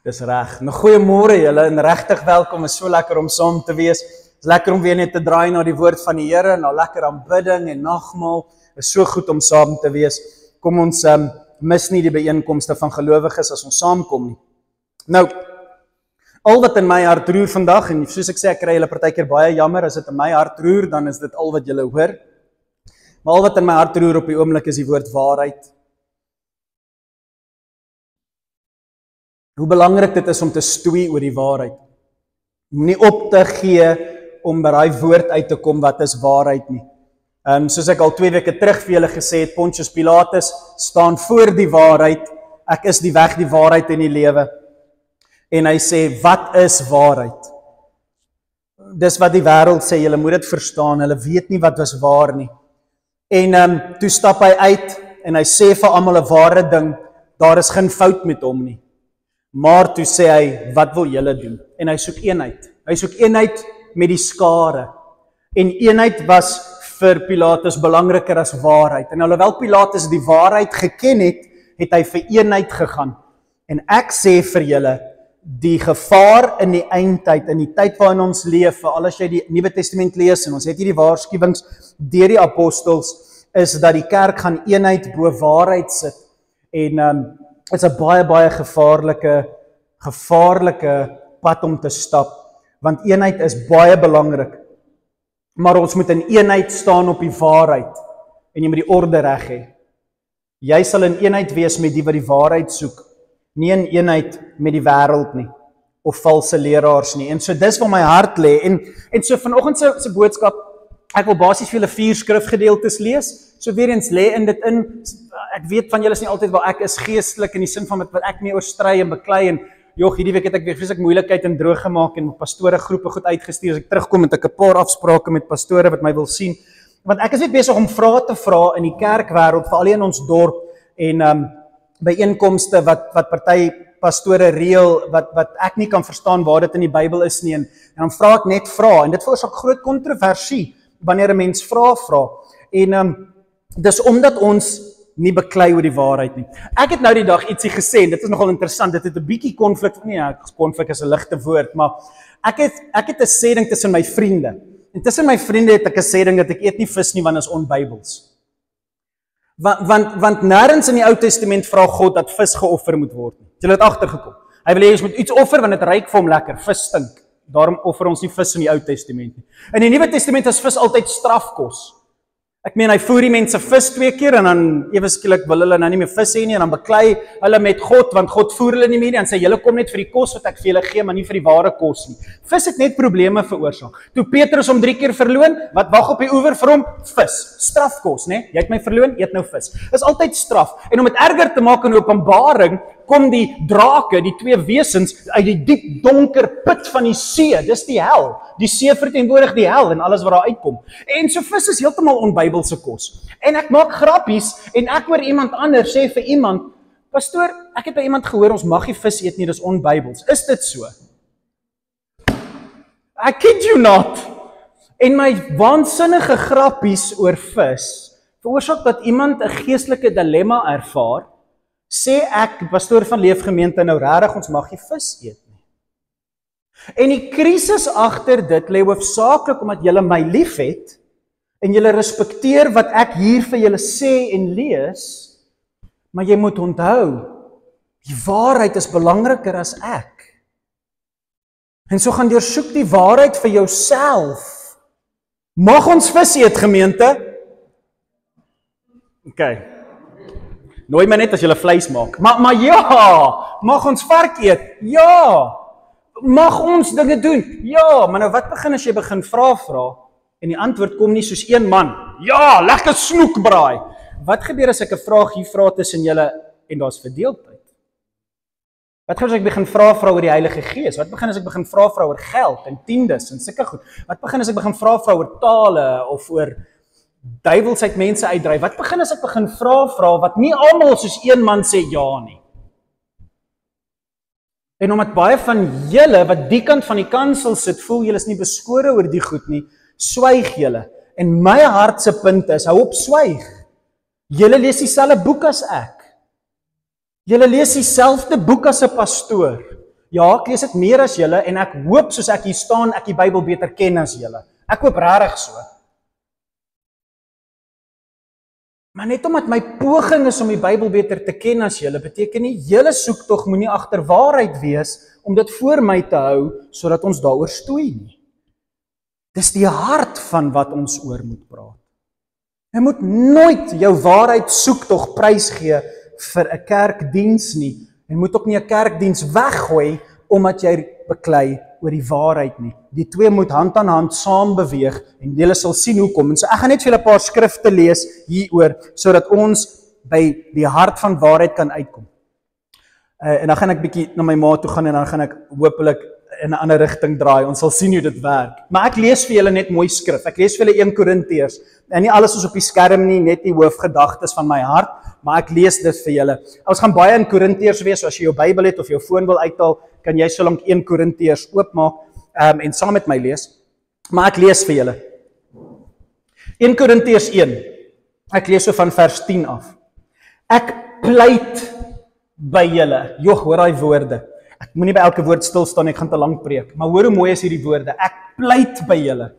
Dis reg. Nou goeiemôre julle en regtig welkom. Is so lekker om saam te wees. Is lekker om weer net te draai na die woord van die Here, na lekker aanbidding en nagmaal. Is so goed om saam te wees. Kom ons mis nie die byeenkomste van gelowiges as ons saamkom nie. Nou, al wat in my hart roer vandag, en soos ek sê, ek kry julle partykeer baie jammer, as dit in my hart roer, dan is dit al wat julle hoor. Maar al wat in my hart roer op die oomblik is die woord waarheid. Hoe belangrik dit is om te stoei oor die waarheid. Om nie op te gee om by daai woord uit te kom wat is waarheid nie. Soos ek al 2 weke terug vir julle gesê het, Pontius Pilatus staan voor die waarheid. Ek is die weg, die waarheid en die lewe. En hy sê, wat is waarheid? Dis wat die wêreld sê, julle moet dit verstaan, hulle weet nie wat is waar nie. En toe stap hy uit en hy sê vir almal 'n ware ding, daar is geen fout met hom nie. Maar toe sê hy, wat wil julle doen? En hy soek eenheid. Hy soek eenheid met die skare. En eenheid was vir Pilatus belangriker as waarheid. En alhoewel Pilatus die waarheid geken het, het hy vir eenheid gegaan. En ek sê vir julle, die gevaar in die eindtyd, in die tyd waarin ons leef, veral as jy die Nuwe Testament lees, en ons het hierdie waarskuwings deur die apostels, is dat die kerk gaan eenheid bo waarheid sit. En is 'n baie gevaarlike pad om te stap, want eenheid is baie belangrik. Maar ons moet in eenheid staan op die waarheid, en jy moet die orde reg hê. Jy sal in eenheid wees met die wat die waarheid soek, nie in eenheid met die wêreld nie, of valse leraars nie. En so dis waar my hart lê, en so vanoggend se boodskap, ek wil basies vir julle 4 skrifgedeeltes lees, so weer eens lê in dit in. Ek weet van julle is nie altyd waar ek is geestelik, in die sin van wat ek mee oor stry en beklei, en hierdie week het ek weer vreeslik moeilikheid en droog gemaak, en pastore groepe goed uitgestuur. As ek terugkom, het ek 'n paar afsprake met pastore wat my wil sien, want ek is net besig om vrae te vra in die kerkwêreld, veral in ons dorp, en byeenkomste wat party pastore reël, wat ek nie kan verstaan waar dit in die Bybel is nie, en dan vra ek net vrae, en dit veroorsaak groot kontroversie, wanneer 'n mens vra, en dis omdat ons nie beklei oor die waarheid nie. Ek het nou die dag ietsie gesê, en dit is nogal interessant, dit het 'n bietjie konflik, konflik is 'n ligte woord, maar ek het 'n sêding tussen my vriende, en tussen my vriende het ek 'n sêding dat ek eet nie vis nie, want is onbybels. Want nêrens in die Ou Testament vra God dat vis geoffer moet word nie. Jy het agtergekom. Hy wil hê ons moet iets offer, want dit ruik vir hom lekker, vis stink. Daarom offer ons nie vis in die Ou Testament nie. In die Nuwe Testament is vis altyd strafkos. Ek meen, hy voer die mense vis 2 keer, en dan ewe skielik wil hulle nou nie meer vis hê nie, en dan beklei hulle met God, want God voer hulle nie meer nie, en sê, julle kom net vir die kos wat ek vir julle gee, maar nie vir die ware kos nie. Vis het net probleme veroorsaak. Toe Petrus hom 3 keer verloon, wat wag op die oewer vir hom? Vis. Strafkos, né? Jy het my verloon, eet nou vis. Is altyd straf. En om dit erger te maak in Openbaring, kom die drake, die 2 wesens, uit die diep donker put van die see, dis die hel. Die see verteenwoordig die hel en alles wat daar uitkom. En so vis is heeltemal onbybelse kos. En ek maak grappies, en ek hoor iemand anders sê vir iemand, pastoor, ek het by iemand gehoor, ons mag nie vis eet nie, dis onbybels. Is dit so? I kid you not. En my waansinnige grappies oor vis, veroorsaak dat iemand 'n geestelike dilemma ervaar, sê ek, pastoor van Leefgemeente, nou regtig, ons mag nie vis eet nie. En die krisis agter dit lê hoofsaaklik omdat julle my liefhet en julle respekteer wat ek hier vir julle sê en lees, maar jy moet onthou, die waarheid is belangriker as ek. En so gaan deursoek die waarheid vir jouself. Mag ons vis eet, gemeente? OK. Nooi my net as julle vleis maak. Maar ja, mag ons vark eet? Ja. Mag ons dinge doen? Ja, maar nou wat begin as jy begin vra, en die antwoord kom nie soos een man. Ja, lekker snoekbraai. Wat gebeur as ek 'n vraag hier vra tussen julle en daar's verdeeldheid? Wat gebeur as ek begin vra oor die Heilige Gees? Wat begin as ek begin vra oor geld en tiendes en sulke goed? Wat begin as ek begin vra oor tale of oor duiwels uit mense uitdryf? Wat begin as ek begin vra wat nie almal soos een man sê ja nie? En omdat baie van julle wat die kant van die kansel sit, voel julle is nie beskore oor die goed nie, swyg julle. En my hart se punt is, hou op swyg. Julle lees dieselfde boek as ek. Julle lees dieselfde boek as 'n pastoor. Ja, ek lees dit meer as julle en ek hoop soos ek hier staan, ek die Bybel beter ken as julle. Ek hoop regtig so. Maar net omdat my poging is om die Bybel beter te ken as julle, beteken nie julle soektog moenie agter waarheid wees om dit voor my te hou sodat ons daaroor stoei nie. Dis die hart van wat ons oor moet praat. Jy moet nooit jou waarheid soektog prysgee vir 'n kerkdiens nie. Jy moet ook nie 'n kerkdiens weggooi omdat jy beklei oor die waarheid nie. Die twee moet hand aan hand saam beweeg en julle sal sien hoekom. En so ek gaan net vir julle 'n paar skrifte lees hieroor sodat ons by die hart van waarheid kan uitkom. En dan gaan ek bietjie na my ma toe gaan en dan gaan ek hopelik in 'n ander rigting draai. Ons sal sien hoe dit werk. Maar ek lees vir julle net mooi skrif. Ek lees vir julle 1 Korintiërs. En nie alles is op die skerm nie, net die hoofgedagtes van my hart, maar ek lees dit vir julle. Ons gaan baie in Korintiërs wees, so as jy jou Bybel het of jou foon wil uithaal, kan jy solank 1 Korintiërs oopmaak en saam met my lees. Maar ek lees vir julle. 1 Korintiërs 1. Ek lees so van vers 10 af. Ek pleit by julle. Jogg, hoor daai woorde. Ek moenie by elke woord stil staan, ek gaan te lank preek. Maar hoor hoe mooi is hierdie woorde. Ek pleit by julle.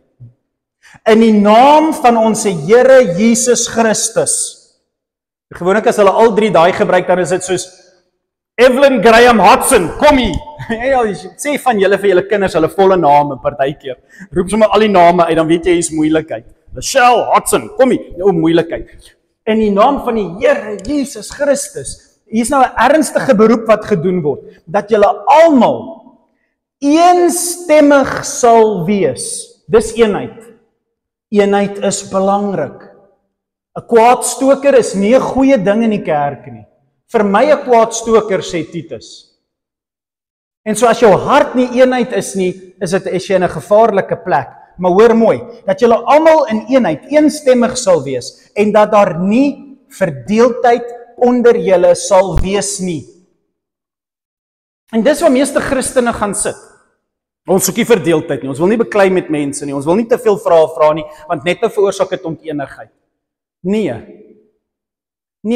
In die naam van ons Here Jesus Christus. Gewoonlik as hulle al 3 daai gebruik, dan is dit soos Evelyn Graham Hodson, kom hier. Ja, sê van julle vir julle kinders hulle volle name partykeer. Roep sommer al die name uit, dan weet jy hier's moeilikheid. Michelle Hodson, kom hier. Nou moeilikheid. In die naam van die Here Jesus Christus. Hier's nou 'n ernstige beroep wat gedoen word, dat julle almal eensstemmig sal wees. Dis eenheid. Eenheid is belangrik. 'n Kwaadstoker is nie 'n goeie ding in die kerk nie. Vir my 'n kwaadstoker, sê Titus. En so as jou hart nie eenheid is nie, is jy in 'n gevaarlike plek. Maar hoor mooi, dat julle almal in eenheid, eensstemmig sal wees en dat daar nie verdeeldheid onder julle sal wees nie. En dis waar meeste Christene gaan sit. Ons soek nie verdeeldheid nie, ons wil nie beklei met mense nie, ons wil nie te veel vrae vra nie, want net nou veroorsaak dit ontenigheid. Nee,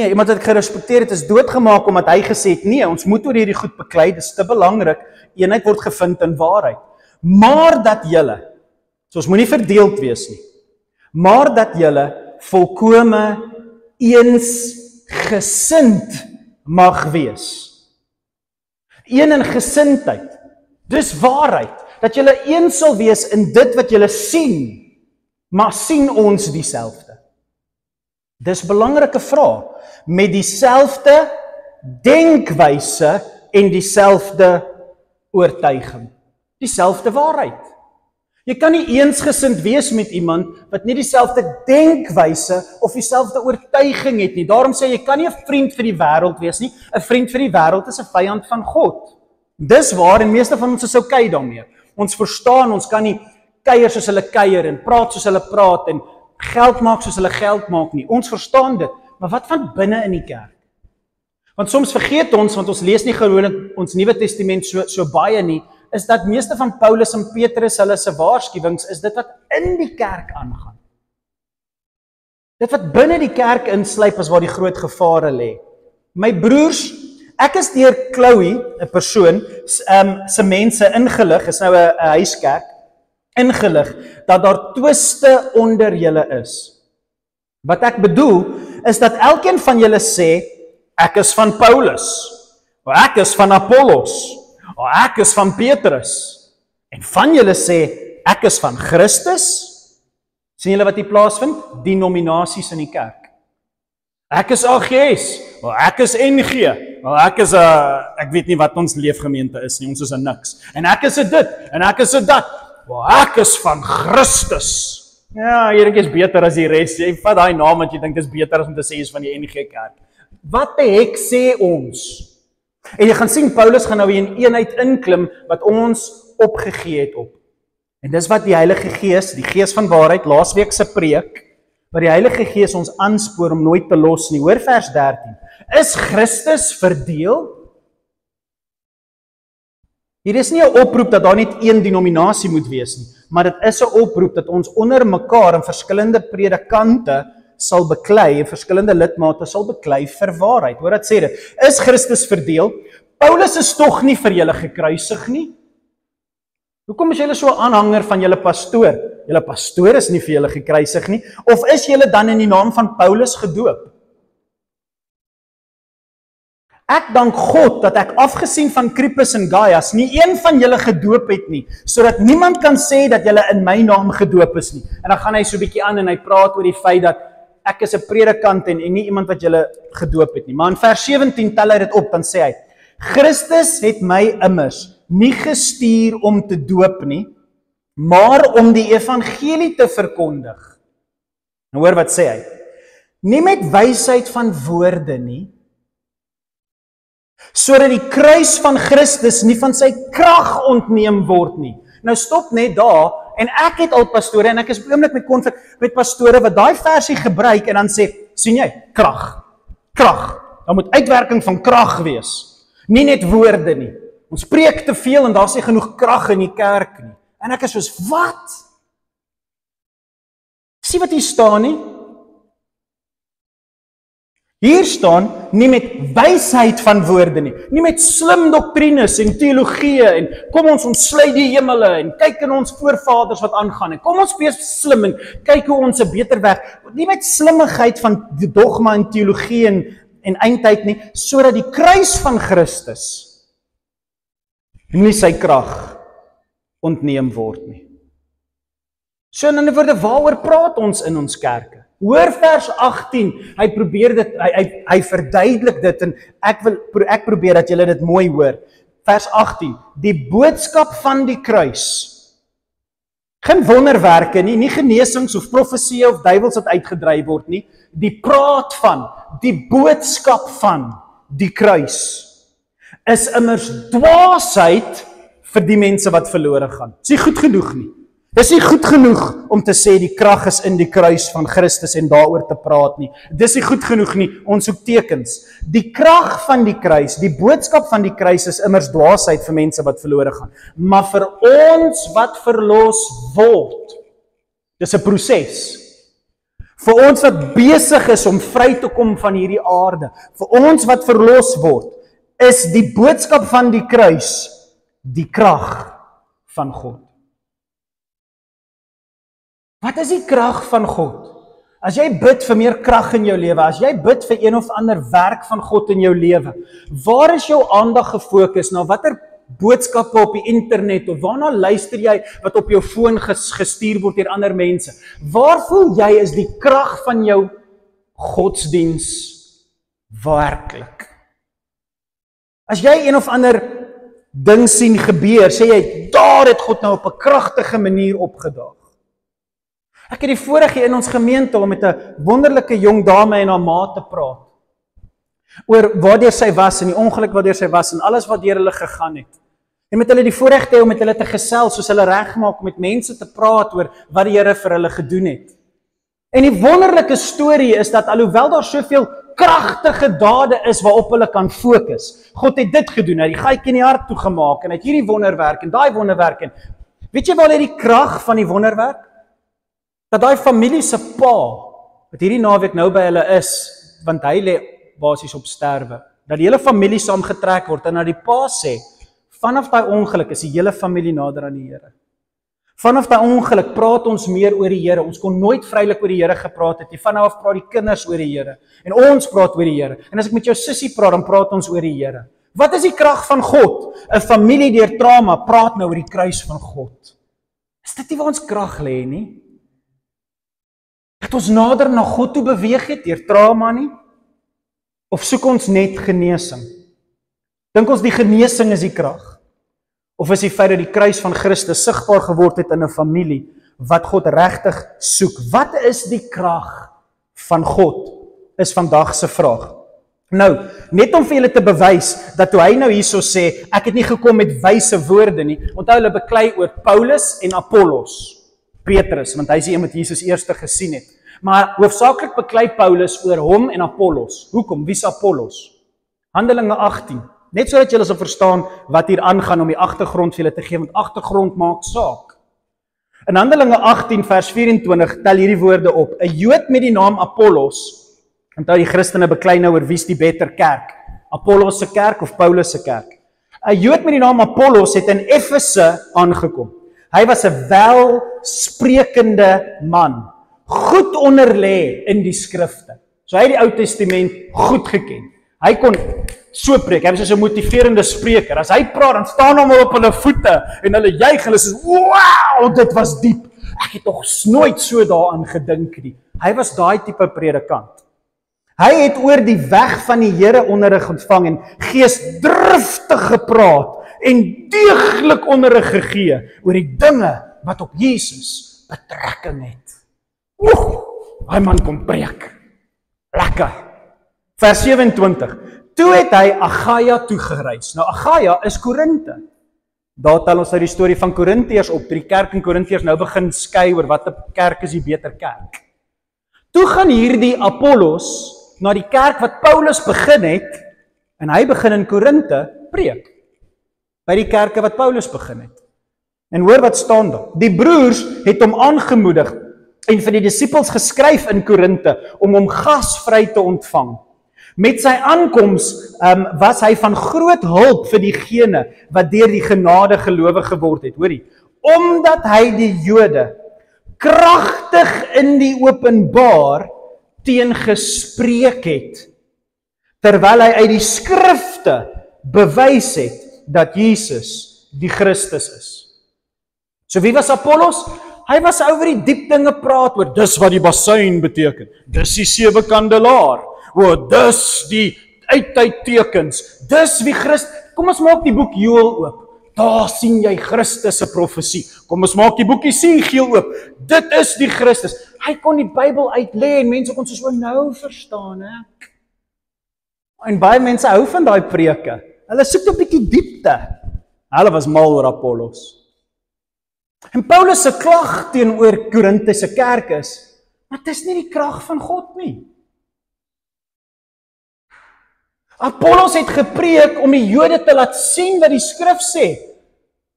iemand wat ek gerespekteer het, is doodgemaak omdat hy gesê het, nee, ons moet oor hierdie goed beklei, dit is te belangrik, eenheid word gevind in waarheid. Maar dat julle, so ons moenie verdeeld wees nie, maar dat julle volkome eensgesind mag wees. Een in gesindheid. Dis waarheid, dat julle een sal wees in dit wat julle sien, maar sien ons dieselfde? Dis belangrike vraag, met dieselfde denkwyse en dieselfde oortuiging, dieselfde waarheid. Jy kan nie eensgesind wees met iemand wat nie dieselfde denkwyse of dieselfde oortuiging het nie. Daarom sê jy kan nie 'n vriend vir die wêreld wees nie. 'n Vriend vir die wêreld is 'n vyand van God. Dis waar en meeste van ons is okay daarmee. Ons verstaan, ons kan nie kuier soos hulle kuier en praat soos hulle praat en geld maak soos hulle geld maak nie. Ons verstaan dit, maar wat van binne in die kerk? Want soms vergeet ons, want ons lees nie gewoonlik ons Nuwe Testament so baie nie, is dat meeste van Paulus en Petrus hulle se waarskuwings is dit wat in die kerk aangaan. Dit wat binne die kerk insluip is waar die groot gevare lê. My broers, ek is deur Chloe, 'n persoon, se mense ingelig, is nou 'n huiskerk, ingelig dat daar twiste onder julle is. Wat ek bedoel is dat elkeen van julle sê ek is van Paulus, of ek is van Apollos, of ek is van Petrus. En van julle sê ek is van Christus. Sien julle wat hier plaasvind? Denominasies in die kerk. Ek is AGS, of ek is NG, of ek is ek weet nie wat ons leefgemeente is nie, ons is 'n niks. En ek is 'n dit, en ek is 'n dat. Ek is van Christus. Ja, jy dink is beter as die res. Jy vat daai naam want jy dink dis beter as om te sê jy's van die NG Kerk. Wat die hek sê ons? En jy gaan sien Paulus gaan nou in eenheid inklim wat ons opgegee het op. En dis wat die Heilige Gees, die Gees van waarheid, laasweek se preek, wat die Heilige Gees ons aanspoor om nooit te los nie. Hoor vers 13. Is Christus verdeel? Hier is nie 'n oproep dat daar net een denominasie moet wees nie, maar dit is 'n oproep dat ons onder mekaar in verskillende predikante sal beklei, en verskillende lidmate sal beklei vir waarheid. Hoor wat sê dit? Is Christus verdeel? Paulus is tog nie vir julle gekruisig nie. Hoekom is julle so 'n aanhanger van julle pastoor? Julle pastoor is nie vir julle gekruisig nie. Of is julle dan in die naam van Paulus gedoop? Ek dank God dat ek afgesien van Crispus en Gaius nie een van julle gedoop het nie, sodat niemand kan sê dat julle in my naam gedoop is nie. En dan gaan hy so 'n bietjie aan en hy praat oor die feit dat ek is 'n predikant en nie iemand wat julle gedoop het nie. Maar in vers 17 tel hy dit op, dan sê hy: Christus het my immers nie gestuur om te doop nie, maar om die evangelie te verkondig. Nou hoor wat sê hy: nie met wysheid van woorde nie, sodat die kruis van Christus nie van sy krag ontneem word nie. Nou stop net daar, en ek het al pastore, en ek is op oomblik met konflik met pastore wat daai versie gebruik en dan sê, sien jy, krag, daar moet uitwerking van krag wees, nie net woorde nie. Ons preek te veel en daar is nie genoeg krag in die kerk nie. En ek is soos, wat? Sien wat hier staan nie? Hier staan, nie met wysheid van woorde nie met slim doktrines en teologieë en kom ons ontsluit die hemele en kyk in ons voorvaders wat aangaan en kom ons wees slim en kyk hoe ons 'n beter weg, nie met slimmigheid van die dogma en teologie en eindtyd nie, sodat die kruis van Christus nie sy krag ontneem word nie. So in ander woorde, waaroor praat ons in ons kerke? Hoor vers 18, hy probeer dit, hy verduidelik dit en ek probeer dat julle dit mooi hoor. Vers 18, die boodskap van die kruis. Geen wonderwerke nie genesings of profesie of duiwels wat uitgedryf word nie, die praat van, die boodskap van die kruis is immers dwaasheid vir die mense wat verlore gaan. Dis nie goed genoeg nie. Dis nie goed genoeg om te sê die krag is in die kruis van Christus en daaroor te praat nie. Dis nie goed genoeg nie, ons soek tekens. Die krag van die kruis, die boodskap van die kruis is immers dwaasheid vir mense wat verlore gaan. Maar vir ons wat verlos word, dis 'n proses. Vir ons wat besig is om vry te kom van hierdie aarde, vir ons wat verlos word, is die boodskap van die kruis die krag van God. Wat is die krag van God? As jy bid vir meer krag in jou lewe, as jy bid vir een of ander werk van God in jou lewe, waar is jou aandag gefokus? Na watter boodskappe op die internet of waarna luister jy wat op jou foon gestuur word deur ander mense? Waar voel jy is die krag van jou godsdiens werklik? As jy een of ander ding sien gebeur, sê jy, daar het God nou op 'n kragtige manier opgedaag. Ek het die voorreg in ons gemeente om met 'n wonderlike jong dame en haar ma te praat. Oor waardeur sy was en die ongeluk waardeur sy was en alles waardeur hulle gegaan het. En met hulle die voorreg te hê om met hulle te gesels, soos hulle regmaak om met mense te praat oor wat die Here vir hulle gedoen het. En die wonderlike storie is dat alhoewel daar soveel kragtige dade is waarop hulle kan fokus. God het dit gedoen, hy het die gaatjie in die hart toegemaak en hy het hierdie wonderwerk en daai wonderwerk en weet jy waar lê die krag van die wonderwerk? Dat daai familie se pa wat hierdie naweek nou by hulle is, want hy lê basies op sterwe, dat die hele familie saamgetrek word en dat die pa sê, vanaf daai ongeluk is die hele familie nader aan die Here. Vanaf daai ongeluk praat ons meer oor die Here. Ons kon nooit vrylik oor die Here gepraat het nie. Van nou af praat die kinders oor die Here en ons praat oor die Here. En as ek met jou sussie praat, dan praat ons oor die Here. Wat is die krag van God? 'n Familie deur trauma praat nou oor die kruis van God. Is dit nie waar ons krag lê nie? Dat ons nader na God toe beweeg het deur trauma nie? Of soek ons net genesing? Dink ons die genesing is die krag? Of is die feit dat die kruis van Christus sigbaar geword het in 'n familie wat God regtig soek? Wat is die krag van God? Is vandag se vraag. Nou, net om vir julle te bewys dat toe hy nou hierso sê, ek het nie gekom met wyse woorde nie. Onthou hulle beklei oor Paulus en Apollos. Petrus, want hy is die een wat Jesus eerste gesien het. Maar hoofsaaklik beklei Paulus oor hom en Apollos. Hoekom? Wie is Apollos? Handelinge 18. Net sodat julle sal verstaan wat hier aangaan om die agtergrond vir julle te gee, want agtergrond maak saak. In Handelinge 18 vers 24 tel hierdie woorde op. 'n Jood met die naam Apollos. Onthou die Christene beklei nou oor wie's die beter kerk? Apollos se kerk of Paulus se kerk? 'n Jood met die naam Apollos het in Efese aangekom. Hy was 'n welsprekende man, goed onderlê in die skrifte. So hy het die Ou Testament goed geken. Hy kon so preek, hy was soos 'n motiverende spreker. As hy praat, dan staan hom op hulle voete en hulle juig, hulle sê, "Wow, dit was diep. Ek het nog nooit so daaraan gedink nie." Hy was daai tipe predikant. Hy het oor die weg van die Here onderrig ontvang en geesdriftig gepraat en deeglik onderrig gegee oor die dinge wat op Jesus betrekking het. Hy man kom preek. Lekker. Vers 27. Toe het hy Achaia toegereis. Nou Achaia is Korinte. Daar tel ons nou die storie van Korintiërs op, toe die kerk in Korintiërs nou begin skei oor watter kerk is die beter kerk. Toe gaan hierdie Apollos na die kerk wat Paulus begin het, en hy begin in Korinte preek, by die kerke wat Paulus begin het. En hoor wat staan daar. Die broers het hom aangemoedig en vir die disippels geskryf in Korinte om hom gasvry te ontvang. Met sy aankoms was hy van groot hulp vir diegene wat deur die genade gelowig geword het. Hoorie, omdat hy die Jode kragtig in die openbaar teengespreek het, terwyl hy uit die skrifte bewys het dat Jesus die Christus is. So wie was Apollos? Hy was oor die diep dinge praat oor, dis wat die basuin beteken, dis die 7 kandelaar, dis die uittydtekens, dis wie Christus, kom ons maak die boek Joël oop, daar sien jy Christus se profesie, kom ons maak die boek Esegiel oop, dit is die Christus. Hy kon die Bybel uitlê en mense kon soos nou verstaan, hè? En baie mense hou van daai preke, hulle soek 'n bietjie diepte, hulle was mal oor Apollos. En Paulus se klag teenoor Korinte se kerk is, maar dit is nie die krag van God nie. Apollos het gepreek om die Jode te laat sien wat die skrif sê.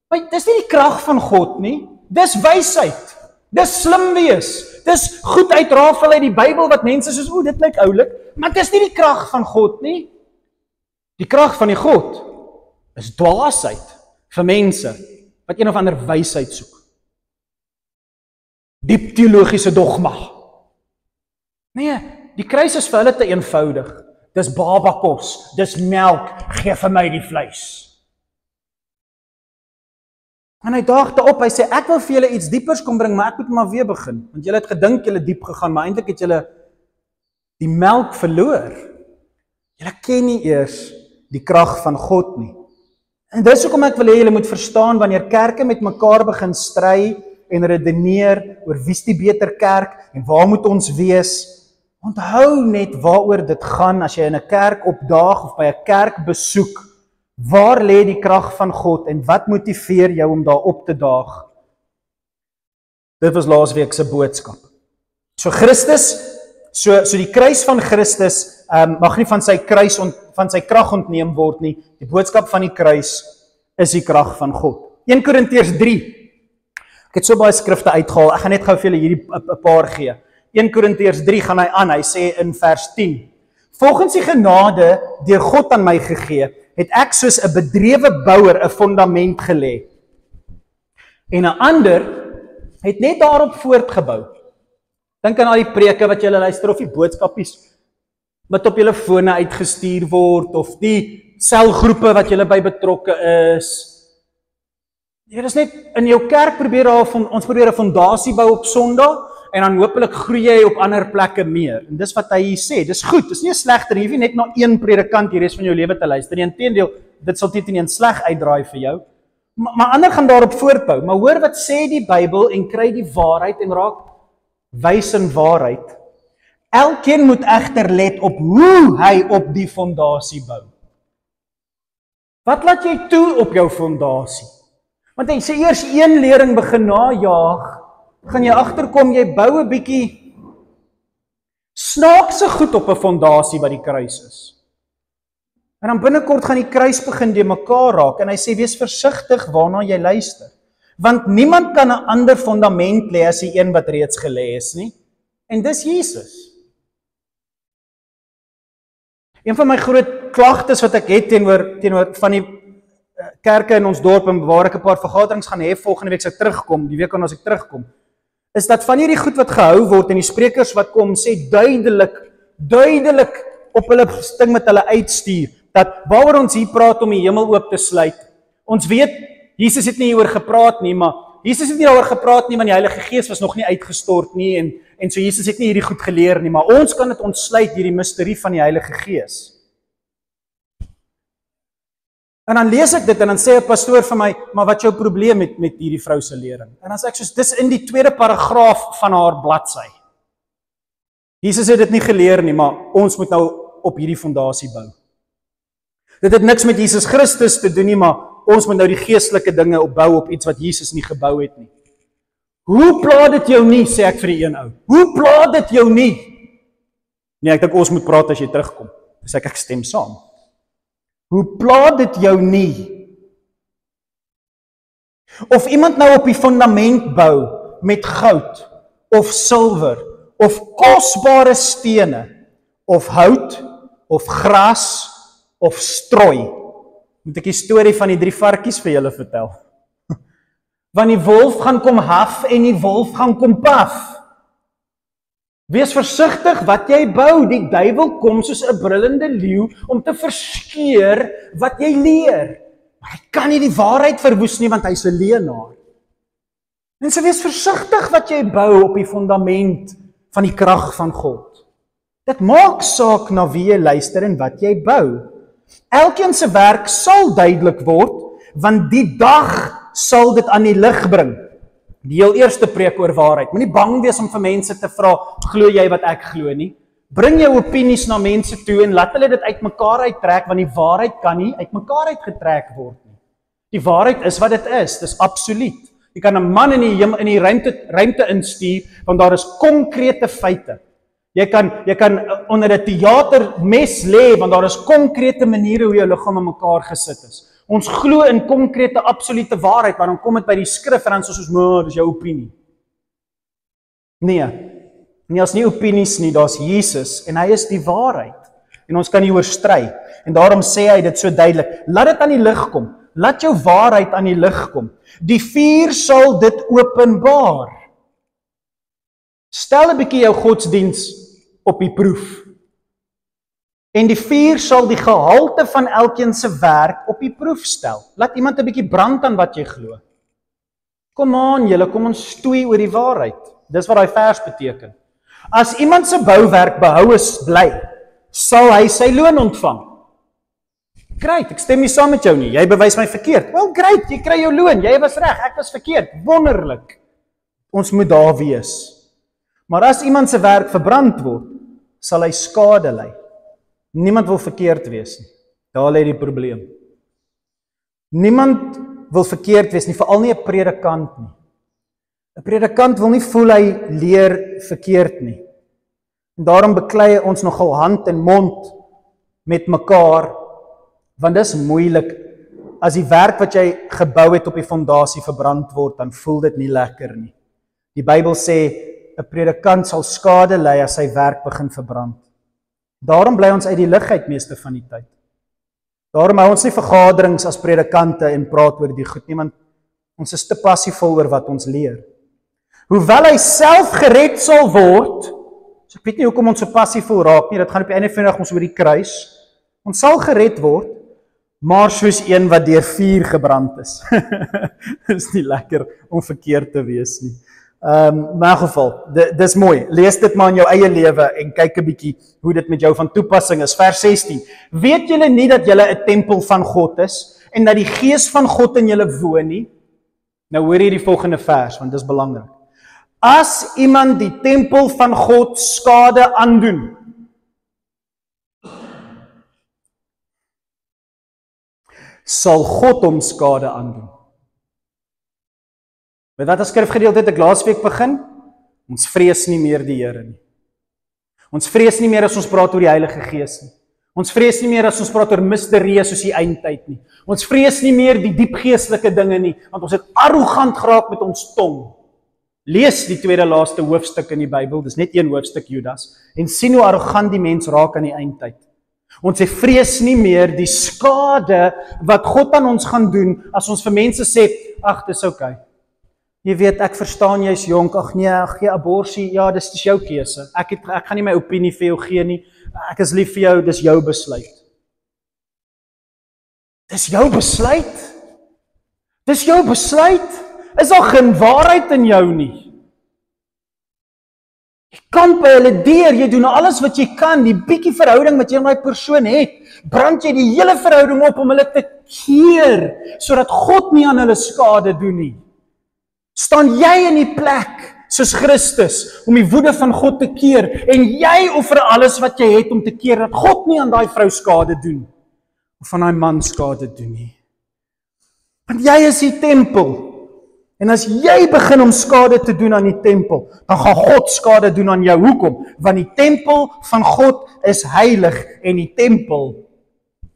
Maar dis nie die krag van God nie, dis wysheid, dis slim wees, dis goed uitrafel uit die Bybel wat mense soos, dit lyk oulik, maar dis nie die krag van God nie. Die krag van die God is dwaasheid vir mense wat een of ander wysheid soek. Diep teologiese dogma. Nee, die kruis is vir hulle te eenvoudig. Dis babakos, dis melk, gee vir my die vleis. En hy daagde op, hy sê, ek wil vir julle iets diepers kom bring, maar ek moet maar weer begin, want julle het gedink julle diep gegaan, maar eintlik het julle die melk verloor. Julle ken nie eers die krag van God nie. En dis hoekom ek wil hê julle moet verstaan, wanneer kerke met mekaar begin stry en redeneer oor wie's die beter kerk en waar moet ons wees, onthou net waaroor dit gaan as jy in 'n kerk opdaag of by 'n kerk besoek. Waar lê die krag van God en wat motiveer jou om daar op te daag? Dit was laasweek se boodskap. So Christus, so die kruis van Christus mag nie van sy krag ontneem word nie. Die boodskap van die kruis is die krag van God. 1 Korintiërs 3. Ek het so baie skrifte uitgehaal. Ek gaan net gou vir julle hierdie 'n paar gee. 1 Korintiërs 3 gaan hy aan. Hy sê in vers 10. Volgens die genade deur God aan my gegee, het ek soos 'n bedrewe bouer 'n fondament gelê. En 'n ander het net daarop voortgebou. Dink aan al die preke wat julle luister of die boodskapies wat op julle fone uitgestuur word of die selgroepe wat julle by betrokke is. Dit is net in jou kerk ons probeer 'n fondasie bou op Sondag en dan hopelik groei jy op ander plekke meer. En dis wat hy hier sê. Dis goed. Dis nie 'n slegter, jy hoef nie net na een predikant die res van jou lewe te luister nie. Inteendeel, dit sal teen een sleg uitdraai vir jou. Maar ander gaan daarop voortbou. Maar hoor wat sê die Bybel en kry die waarheid en raak wys in waarheid. Elkeen moet egter let op hoe hy op die fondasie bou. Wat laat jy toe op jou fondasie? Want as jy eers een lering begin najaag, gaan jy agterkom jy bou 'n bietjie snaakse goed op 'n fondasie wat die kruis is. En dan binnekort gaan die kruis begin de mekaar raak en hy sê wees versigtig waarna jy luister. Want niemand kan 'n ander fondament lê as die een wat reeds gelê is nie. En dis Jesus. Een van my groot klagtes wat ek het teenoor van die kerke in ons dorp en waar ek 'n paar vergaderings gaan hê volgende week as ek terugkom, die week as ek terugkom, is dat van hierdie goed wat gehou word en die sprekers wat kom sê duidelik op hulle ding met hulle uitstuur, dat waaroor ons hier praat om die hemel oop te sluit. Ons weet, Jesus het nie hieroor gepraat nie, maar Jesus het nie daaroor gepraat nie, want die Heilige Gees was nog nie uitgestort nie, en so Jesus het nie hierdie goed geleer nie, maar ons kan dit ontsluit, hierdie misterie van die Heilige Gees. En dan lees ek dit, en dan sê 'n pastoor vir my, maar wat is jou probleem met hierdie vrou se lering? En dan sê ek soos, dis in die 2de paragraaf van haar bladsy. Jesus het dit nie geleer nie, maar ons moet nou op hierdie fondasie bou. Dit het niks met Jesus Christus te doen nie, maar ons moet nou die geestelike dinge opbou op iets wat Jesus nie gebou het nie. Hoe pla dit jou nie, sê ek vir die een ou. Hoe pla dit jou nie? Nee, ek dink ons moet praat as jy terugkom. Dis ek stem saam. Hoe pla dit jou nie? Of iemand nou op die fundament bou met goud of silwer of kosbare stene of hout of gras of strooi. Moet ek die storie van die 3 varkies vir julle vertel? Want die wolf gaan kom haf en die wolf gaan kom paf. Wees versigtig wat jy bou, die duiwel kom soos 'n brullende leeu om te verskeur wat jy leer. Maar hy kan nie die waarheid verwoes nie, want hy's 'n leienaar. Mense, wees versigtig wat jy bou op die fundament van die krag van God. Dit maak saak na wie jy luister en wat jy bou. Elkeen se werk sal duidelik word, want die dag sal dit aan die lig bring. Die heel eerste preek oor waarheid. Moenie bang wees om vir mense te vra, glo jy wat ek glo nie? Bring jou opinies na mense toe en laat hulle dit uitmekaar uittrek, want die waarheid kan nie uitmekaar uitgetrek word nie. Die waarheid is wat dit is, dis absoluut. Jy kan 'n man in die ruimte instuur, want daar is konkrete feite. Jy kan onder 'n teatermes lê, want daar is konkrete maniere hoe jou liggaam in mekaar gesit is. Ons glo in konkrete, absolute waarheid, maar dan kom dit by die skrif en dan soos, maar dis jou opinie. Nee, as nie opinies nie, daar's Jesus en hy is die waarheid. En ons kan nie oor stry. En daarom sê hy dit so duidelik, laat dit aan die lig kom. Laat jou waarheid aan die lig kom. Die vuur sal dit openbaar. Stel 'n bietjie jou godsdiens op die proef. En die vuur sal die gehalte van elkeen se werk op die proef stel. Laat iemand 'n bietjie brand aan wat jy glo. Kom aan julle, kom ons stoei oor die waarheid. Dis wat daai vers beteken. As iemand se bouwerk behou bly, sal hy sy loon ontvang. Great, ek stem nie saam met jou nie. Jy bewys my verkeerd. Well, great, jy kry jou loon. Jy was reg, ek was verkeerd. Wonderlik. Ons moet daar wees. Maar as iemand se werk verbrand word, sal hy skade ly. Niemand wil verkeerd wees nie. Daar lê die probleem. Niemand wil verkeerd wees nie, veral nie 'n predikant nie. 'n Predikant wil nie voel hy leer verkeerd nie. En daarom beklei ons nogal hand en mond met mekaar, want dis moeilik. As die werk wat jy gebou het op die fondasie verbrand word, dan voel dit nie lekker nie. Die Bybel sê 'n predikant sal skade ly as sy werk begin verbrand. Daarom bly ons uit die lig uit meeste van die tyd. Daarom hou ons nie vergaderings as predikante en praat oor die goed nie, want ons is te passievol oor wat ons leer. Hoewel hy self gered sal word, so ek weet nie hoekom ons so passievol raak nie, dit gaan op die einde van die dag ons oor die kruis, ons sal gered word, maar soos een wat deur vuur gebrand is. Is nie lekker om verkeerd te wees nie. In 'n geval, dis mooi. Lees dit maar in jou eie lewe en kyk 'n bietjie hoe dit met jou van toepassing is. Vers 16. Weet julle nie dat julle 'n tempel van God is en dat die Gees van God in julle woon nie? Nou hoor jy die volgende vers, want dis belangrik. As iemand die tempel van God skade aandoen, sal God hom skade aandoen. Met wat as skrifgedeelte het ek laasweek begin? Ons vrees nie meer die Here nie. Ons vrees nie meer as ons praat oor die Heilige Gees nie. Ons vrees nie meer as ons praat oor misterieë soos die eindtyd nie. Ons vrees nie meer die diep geestelike dinge nie, want ons het arrogant geraak met ons tong. Lees die tweede laaste hoofstuk in die Bybel, dis net een hoofstuk Judas, en sien hoe arrogant die mens raak aan die eindtyd. Ons sê vrees nie meer die skade wat God aan ons gaan doen as ons vir mense sê, ag, dis okay. Jy weet, ek verstaan jy's jonk, ag nee, gee aborsie, ja, dis jou keuse. Ek gaan nie my opinie vir jou gee nie. Ek is lief vir jou, dis jou besluit. Dis jou besluit. Dis jou besluit. Is daar geen waarheid in jou nie? Jy kamp by hulle deur, jy doen alles wat jy kan, die bietjie verhouding wat jy met daai persoon het, brand jy die hele verhouding op om hulle te keer, sodat God nie aan hulle skade doen nie. Staan jy in die plek, soos Christus, om die woede van God te keer, en jy offer alles wat jy het om te keer, dat God nie aan daai vrou skade doen, of aan daai man skade doen nie. Want jy is die tempel, en as jy begin om skade te doen aan die tempel, dan gaan God skade doen aan jou. Hoekom? Want die tempel van God is heilig, en die tempel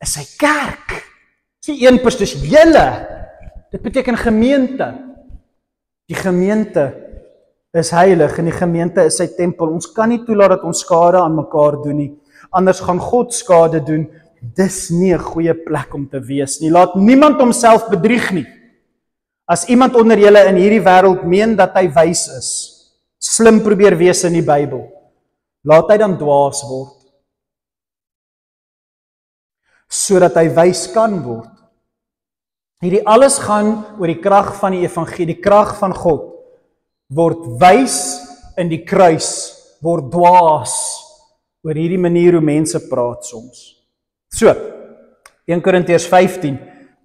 is sy kerk. Dis nie een persoon, dis julle. Dit beteken gemeente. Die gemeente is heilig, en die gemeente is sy tempel. Ons kan nie toelaat dat ons skade aan mekaar doen nie. Anders gaan God skade doen. Dis nie 'n goeie plek om te wees nie. Laat niemand homself bedrieg nie. As iemand onder julle in hierdie wêreld meen dat hy wys is, slim probeer wees in die Bybel, laat hy dan dwaas word, sodat hy wys kan word. Hierdie alles gaan oor die krag van die evangelie, die krag van God, word wys in die kruis, word dwaas, oor hierdie manier hoe mense praat soms. So, 1 Korintiërs 15,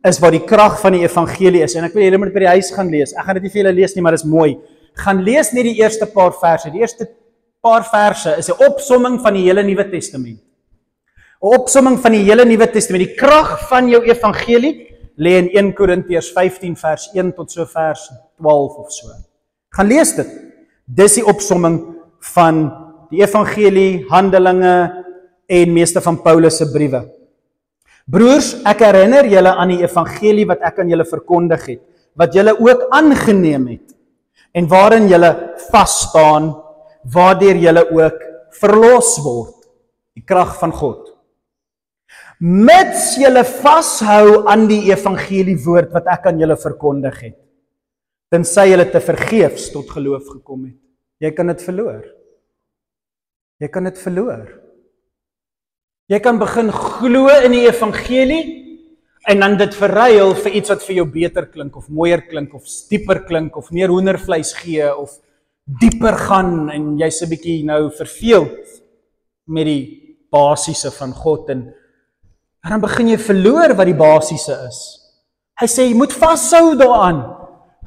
is wat die krag van die evangelie is, en ek wil julle moet by die huis gaan lees, ek gaan dit nie vir julle lees nie, maar dit is mooi, gaan lees net die eerste paar verse, die eerste paar verse is 'n opsomming van die hele Nuwe Testament, 'n opsomming van die hele Nuwe Testament, die krag van jou evangelie, lê in 1 Korintiërs 15 vers 1 tot so vers 12 of so, gaan lees dit, dis die opsomming van die evangelie, Handelinge, en meeste van Paulus se briewe. Broers, ek herinner julle aan die evangelie wat ek aan julle verkondig het, wat julle ook aangeneem het, en waarin julle vas staan, waardeur julle ook verlos word, die krag van God. Mits julle vashou aan die evangelie woord wat ek aan julle verkondig het, tensy julle te vergeefs tot geloof gekom het. Jy kan dit verloor. Jy kan dit verloor. Jy kan begin glo in die evangelie en dan dit verruil vir iets wat vir jou beter klink of mooier klink of dieper klink of meer hoendervleis gee of dieper gaan en jy's 'n bietjie nou verveeld met die basiese van God en dan begin jy verloor wat die basiese is. Hy sê jy moet vashou daaraan.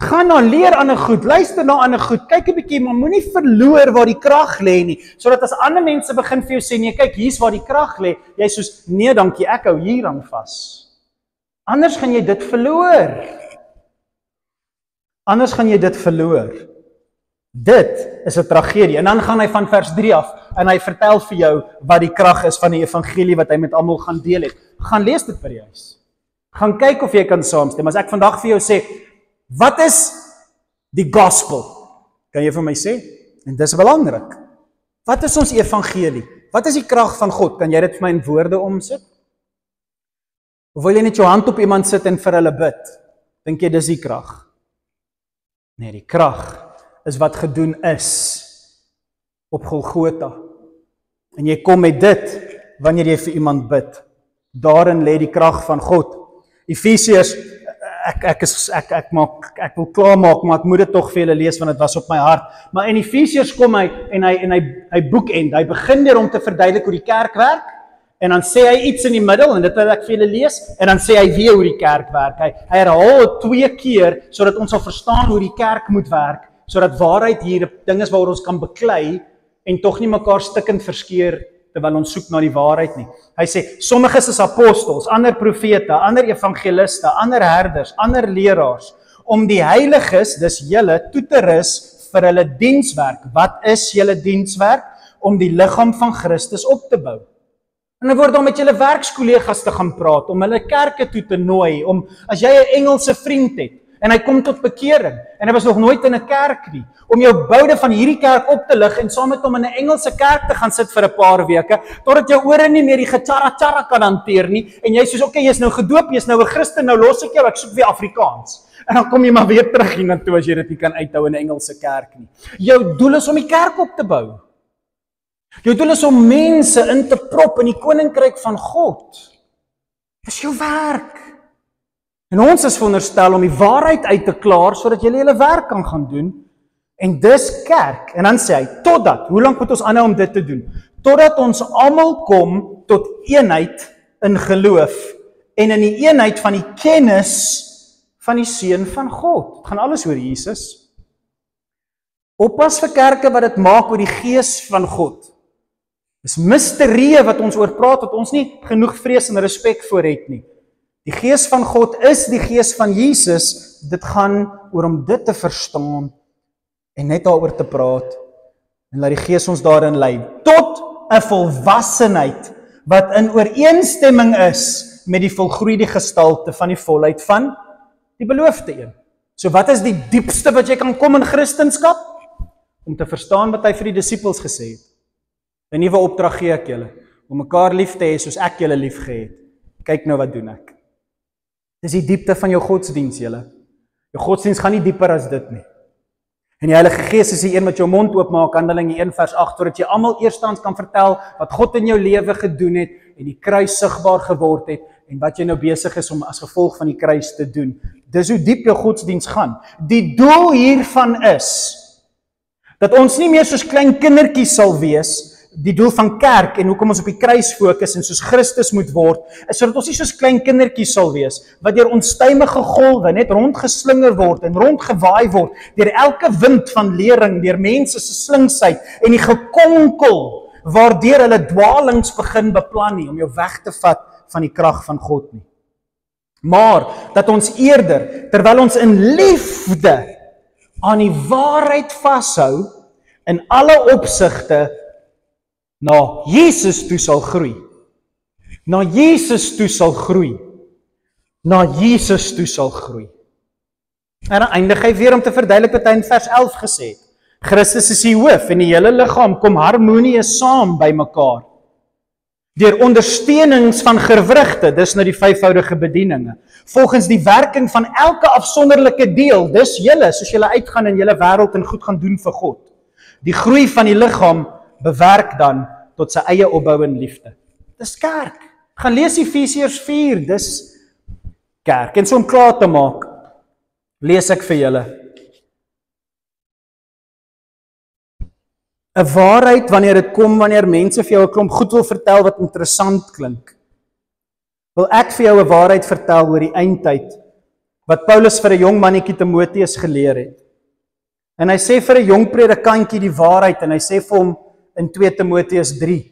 Gaan na leer ander goed, luister na ander goed, kyk 'n bietjie, maar moenie verloor waar die krag lê nie, sodat as ander mense begin vir jou sê, nee, kyk, hier's waar die krag lê, jy soos, nee, dankie, ek hou hieraan vas. Anders gaan jy dit verloor. Anders gaan jy dit verloor. Dit is 'n tragedie. En dan gaan hy van vers 3 af, en hy vertel vir jou wat die krag is van die evangelie wat hy met almal gaan deel het. Gaan lees dit by die huis. Gaan kyk of jy kan saamstem. As ek vandag vir jou sê, wat is die gospel? Kan jy vir my sê? En dis belangrik. Wat is ons evangelie? Wat is die krag van God? Kan jy dit vir my in woorde omsit? Of wil jy net jou hand op iemand sit en vir hulle bid? Dink jy dis die krag? Nee, die krag is wat gedoen is op Golgotha. En jy kom met dit wanneer jy vir iemand bid. Daarin lê die krag van God. Efesiërs, ek wil klaarmaak, maar ek moet dit tog vir julle lees want dit was op my hart. Maar in Efesiërs kom hy en hy boekend. Hy begin deur om te verduidelik hoe die kerk werk en dan sê hy iets in die middel en dit wil ek vir julle lees en dan sê hy weer hoe die kerk werk. Hy herhaal dit 2 keer sodat ons sal verstaan hoe die kerk moet werk, sodat waarheid hier 'n ding is waaroor ons kan beklei en tog nie mekaar stikkend verskeur terwyl ons soek na die waarheid nie. Hy sê, sommiges is apostels, ander profete, ander evangeliste, ander herders, ander leraars, om die heiliges, dis julle, toe te rus vir hulle dienswerk. Wat is julle dienswerk? Om die liggaam van Christus op te bou. En dan word om met julle werkskollegas te gaan praat, om hulle kerke toe te nooi, om, as jy 'n Engelse vriend het, En hy kom tot bekering. En hy was nog nooit in 'n kerk nie. Om jou boude van hierdie kerk op te lig en saam met hom in 'n Engelse kerk te gaan sit vir 'n paar weke, totdat jou ore nie meer die getjara kan hanteer nie. En jy sê, okay, jy's nou gedoop, jy's nou 'n Christen, nou los ek jou, ek soek weer Afrikaans. En dan kom jy maar weer terug hiernatoe as jy dit nie kan uithou in 'n Engelse kerk nie. Jou doel is om die kerk op te bou. Jou doel is om mense in te prop in die koninkryk van God. Dis jou werk. En ons is veronderstel om die waarheid uit te klaar sodat jy julle werk kan gaan doen. En dis kerk. En dan sê hy, totdat, hoe lank moet ons aanhou om dit te doen? Totdat ons almal kom tot eenheid in geloof en in die eenheid van die kennis van die Seun van God. Het gaan alles oor Jesus. Oppas vir kerke wat dit maak oor die Gees van God. Dis misterieë wat ons oor praat, wat ons nie genoeg vrees en respek voor het nie. Die Gees van God is die Gees van Jesus. Dit gaan oor om dit te verstaan en net daaroor te praat. En laat die Gees ons daarin lei. Tot 'n volwassenheid wat in ooreenstemming is met die volgroeide gestalte van die volheid van die beloofde een. So wat is die diepste wat jy kan kom in Christendom? Om te verstaan wat hy vir die disippels gesê het. 'n Nuwe opdrag gee ek julle, om mekaar lief te hê soos ek julle lief gehad. Kyk nou wat doen ek. Dis die diepte van jou godsdiens, julle. Jou godsdiens gaan nie dieper as dit nie. En die Heilige Gees is die een wat jou mond oopmaak, Handelinge 1:8, sodat jy almal eerstens kan vertel wat God in jou lewe gedoen het en die kruis sigbaar geword het en wat jy nou besig is om as gevolg van die kruis te doen. Dis hoe diep jou godsdiens gaan. Die doel hiervan is dat ons nie meer soos klein kindertjies sal wees. Die doel van kerk en hoekom ons op die kruis fokus en soos Christus moet word, is sodat ons nie soos klein kindertjies sal wees, wat deur onstuimige golwe net rondgeslinger word en rondgewaai word, deur elke wind van lering, deur mense se slinksheid en die gekonkel, waardeur hulle dwaalings begin beplan nie, om jou weg te vat van die krag van God nie. Maar, dat ons eerder, terwyl ons in liefde aan die waarheid vashou, in alle opsigte, na Jesus toe sal groei. Na Jesus toe sal groei. Na Jesus toe sal groei. En dan eindig hy weer om te verduidelik wat hy in vers 11 gesê het. Christus is die hoof en die hele liggaam kom harmonieus saam by mekaar. Deur ondersteunings van gewrigte, dis nou die vyfvoudige bedieninge. Volgens die werking van elke afsonderlike deel, dis julle, soos julle uitgaan in julle wêreld en goed gaan doen vir God. Die groei van die liggaam bewerk dan tot sy eie opbou in liefde. Dis kerk. Gaan lees Efesiërs 4, dis kerk. En so om klaar te maak, lees ek vir julle. 'n waarheid wanneer dit kom, wanneer mense vir jou 'n klomp goed wil vertel wat interessant klink. Wil ek vir jou 'n waarheid vertel oor die eindtyd, wat Paulus vir 'n jong mannetjie Timoteus geleer het. En hy sê vir 'n jong predikantjie die waarheid, en hy sê vir hom in 2 Timoteus 3,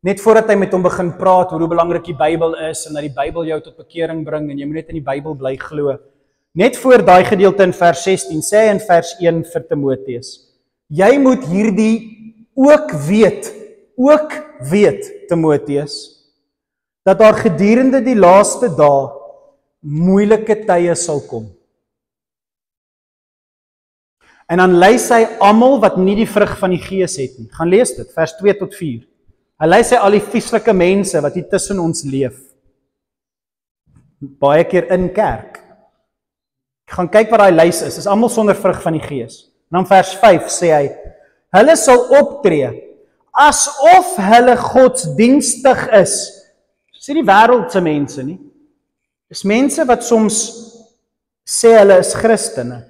net voordat hy met hom begin praat oor hoe belangrik die Bybel is, en dat die Bybel jou tot bekering bring, en jy moet net in die Bybel bly glo. Net voor daai gedeelte in vers 16, sê hy in vers 1 vir Timoteus, jy moet hierdie ook weet, Timoteus, dat daar gedurende die laaste dae moeilike tye sal kom. En dan lys hy almal wat nie die vrug van die Gees het nie. Gaan lees dit, vers 2 tot 4. Hy lys hy al die vieslike mense wat hier tussen ons leef. Baie keer in kerk. Gaan kyk wat daai lys is almal sonder vrug van die Gees. En dan vers 5 sê hy, hulle sal optree asof hulle godsdienstig is. Dis nie die wêreldse mense nie. Dis mense wat soms sê hulle is Christene.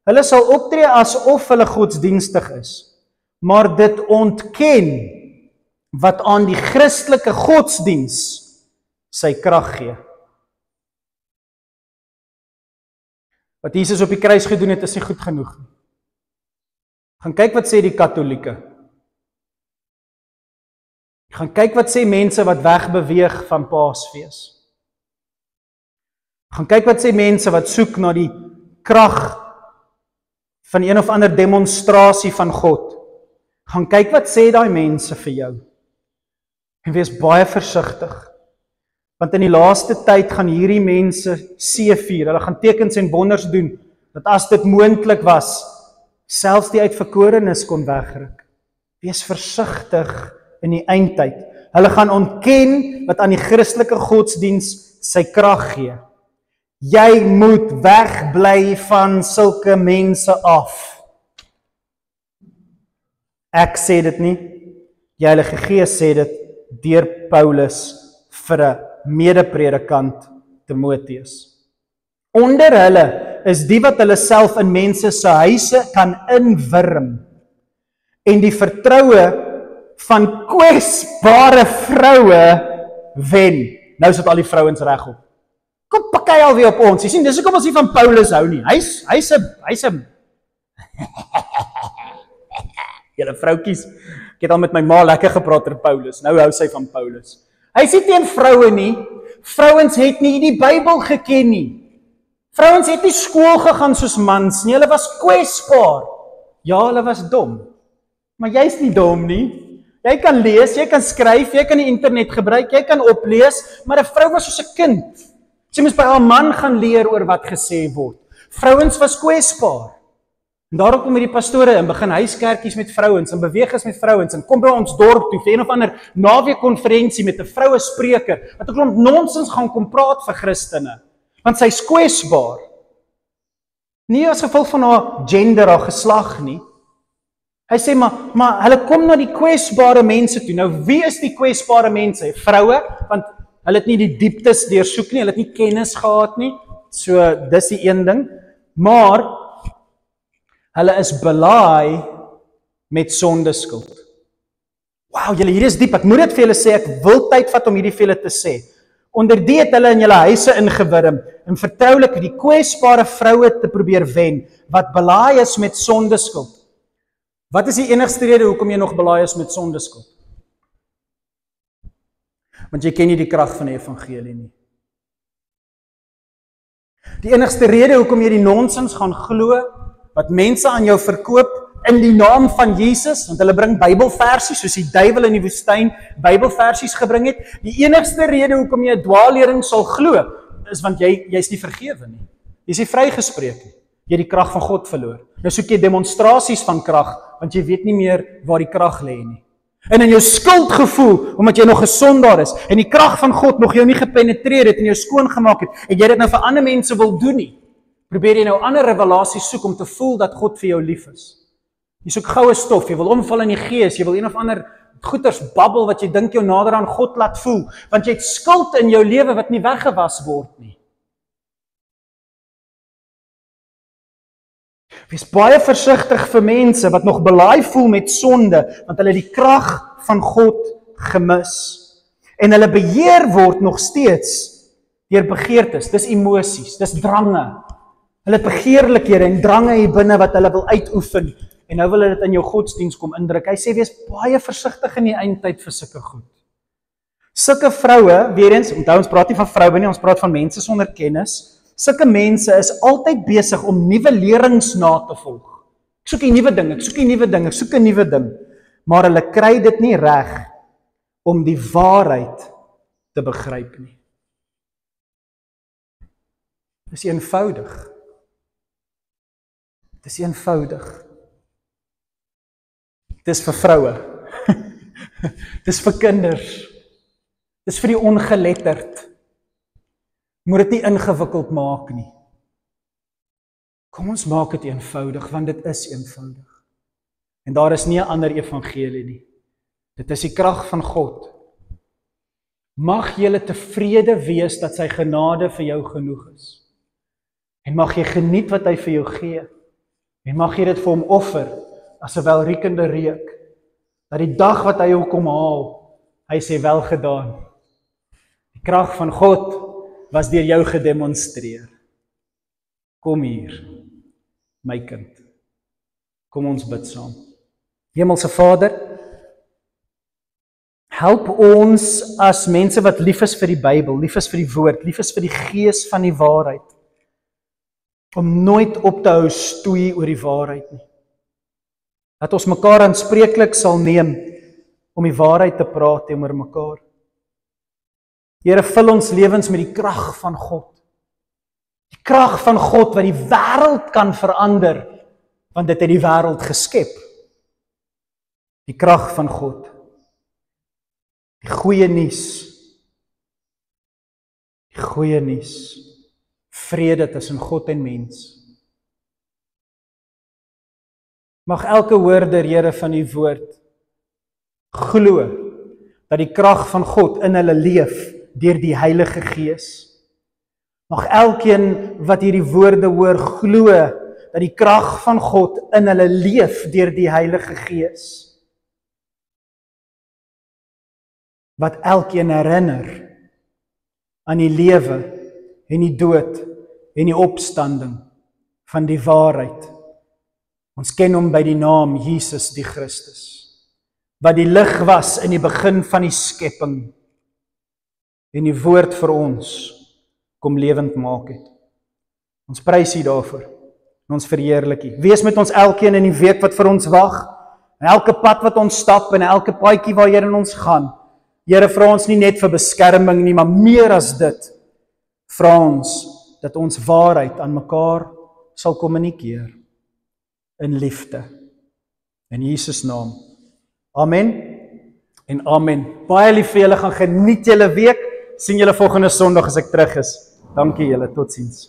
Hulle sal optree asof hulle godsdienstig is, maar dit ontken wat aan die Christelike godsdiens sy krag gee. Wat Jesus op die kruis gedoen het, is nie goed genoeg nie. Gaan kyk wat sê die Katolieke. Gaan kyk wat sê mense wat wegbeweeg van Paasfees. Gaan kyk wat sê mense wat soek na die krag van een of ander demonstrasie van God. Gaan kyk wat sê daai mense vir jou. En wees baie versigtig. Want in die laaste tyd gaan hierdie mense seëvier. Hulle gaan tekens en wonders doen dat as dit moontlik was, selfs die uitverkorenes kon wegruk. Wees versigtig in die eindtyd. Hulle gaan ontken wat aan die Christelike godsdiens sy krag gee. Jy moet wegbly van sulke mense af. Ek sê dit nie, die Heilige Gees sê dit deur Paulus vir 'n medepredikant Timoteus. Onder hulle is die wat hulle self in mense se huise kan inwurm en die vertroue van kwesbare vroue wen. Nou sit al die vrouens regop. Kom pakkei alweer op ons. Jy sien, dis hoekom ons nie van Paulus hou nie. Hy's 'n julle vroutjies. Ek het al met my ma lekker gepraat oor Paulus. Nou hou sy van Paulus. Hy sê teen vroue nie. Vrouens het nie die Bybel geken nie. Vrouens het nie skool gegaan soos mans nie. Hulle was kwesbaar. Ja, hulle was dom. Maar jy's nie dom nie. Jy kan lees, jy kan skryf, jy kan die internet gebruik, jy kan oplees, maar 'n vrou was soos 'n kind. Sy moes by haar man gaan leer oor wat gesê word. Vrouens was kwesbaar. En daarom kom hierdie pastore in, begin huiskerkies met vrouens en beweeg met vrouens en kom by ons dorp toe vir een of ander naweekkonferensie met 'n vroue spreker wat 'n klomp nonsens gaan kom praat vir Christene. Want sy's kwesbaar. Nie as gevolg van haar gender, haar geslag nie. Hy sê maar hulle kom na die kwesbare mense toe. Nou wie is die kwesbare mense? Vroue, want hulle het nie die dieptes deursoek nie, hulle het nie kennis gehad nie. So dis die een ding, maar hulle is belaai met sondeskuld. Wow, julle, hier is diep. Ek moet dit vir julle sê, ek wil tyd vat om hierdie vir julle te sê. Onder die het hulle in julle huise ingewurm en vertroulik die kwesbare vroue te probeer wen wat belaai is met sondeskuld. Wat is die enigste rede hoekom jy nog belaai is met sondeskuld? Want jy ken nie die krag van die evangelie nie. Die enigste rede hoekom jy die nonsens gaan glo wat mense aan jou verkoop in die naam van Jesus, want hulle bring Bybelversies soos die duiwel in die woestyn Bybelversies gebring het. Die enigste rede hoekom jy 'n dwaallering sal glo is want jy's nie vergewe nie. Jy's nie vrygespreek nie. Jy het die krag van God verloor. Nou soek jy demonstrasies van krag want jy weet nie meer waar die krag lê nie. En in jou skuldgevoel omdat jy nog 'n sondaar is en die krag van God nog jou nie gepenetreer het en jou skoon gemaak het en jy dit nou vir ander mense wil doen nie. Probeer jy nou ander revelasies soek om te voel dat God vir jou lief is. Jy soek goue stof, jy wil omval in die gees, jy wil een of ander goeters babbel wat jy dink jou nader aan God laat voel, want jy het skuld in jou lewe wat nie weggewas word nie. Wees baie versigtig vir mense wat nog belaai voel met sonde, want hulle die krag van God gemis. En hulle beheer word nog steeds deur begeertes, dis emosies, dis drange. Hulle het begeerlikhede en drange hier binne wat hulle wil uitoefen. En nou wil hulle dit in jou godsdiens kom indruk. Hy sê, wees baie versigtig in die eindtyd vir sulke goed. Sulke vroue, weer eens, onthou ons praat nie van vroue nie, ons praat van mense sonder kennis. Sulke mense is altyd besig om nuwe lerings na te volg. Ek soek 'n nuwe ding, ek soek 'n nuwe ding, ek soek 'n nuwe ding. Maar hulle kry dit nie reg om die waarheid te begryp nie. Dis eenvoudig. Dis eenvoudig. Dis vir vroue. Dis vir kinders. Dis vir die ongeletterd. Moet dit nie ingewikkeld maak nie. Kom ons maak dit eenvoudig, want dit is eenvoudig. En daar is nie 'n ander evangelie nie. Dit is die krag van God. Mag jy tevrede wees dat sy genade vir jou genoeg is. En mag jy geniet wat hy vir jou gee. En mag jy dit vir hom offer as 'n welriekende reuk. Dat die dag wat hy jou kom haal, hy sê welgedaan. Die krag van God was deur jou gedemonstreer. Kom hier, my kind. Kom ons bid saam. Hemelse Vader, help ons as mense wat lief is vir die Bybel, lief is vir die woord, lief is vir die gees van die waarheid, om nooit op te hou stoei oor die waarheid nie. Dat ons mekaar aanspreeklik sal neem om die waarheid te praat teenoor mekaar. Here, vul ons lewens met die krag van God. Die Die krag van God wat die wêreld kan verander, want dit het die wêreld geskep. Die krag van God. Die goeie nuus. Die goeie nuus. Vrede tussen God en mens. Mag elke hoorder, Here, van die woord glo dat die krag van God in hulle leef deur die Heilige Gees. Mag elkeen wat hierdie woorde hoor glo dat die krag van God in hulle leef deur die Heilige Gees. Wat elkeen herinner aan die lewe en die dood en die opstanding van die waarheid. Ons ken hom by die naam Jesus die Christus, wat die lig was in die begin van die skepping en die woord vir ons kom lewend maak het. Ons prys U daarvoor en ons verheerlik U. Wees met ons elkeen in die week wat vir ons wag, en elke pad wat ons stap en elke paadjie waarheen ons gaan. Here, vra ons nie net vir beskerming nie, maar meer as dit, vra ons dat ons waarheid aan mekaar sal kommunikeer in liefde. In Jesus naam. Amen en amen. Baie lief vir julle, gaan geniet julle week. Sien julle volgende Sondag as ek terug is. Dankie julle, totsiens.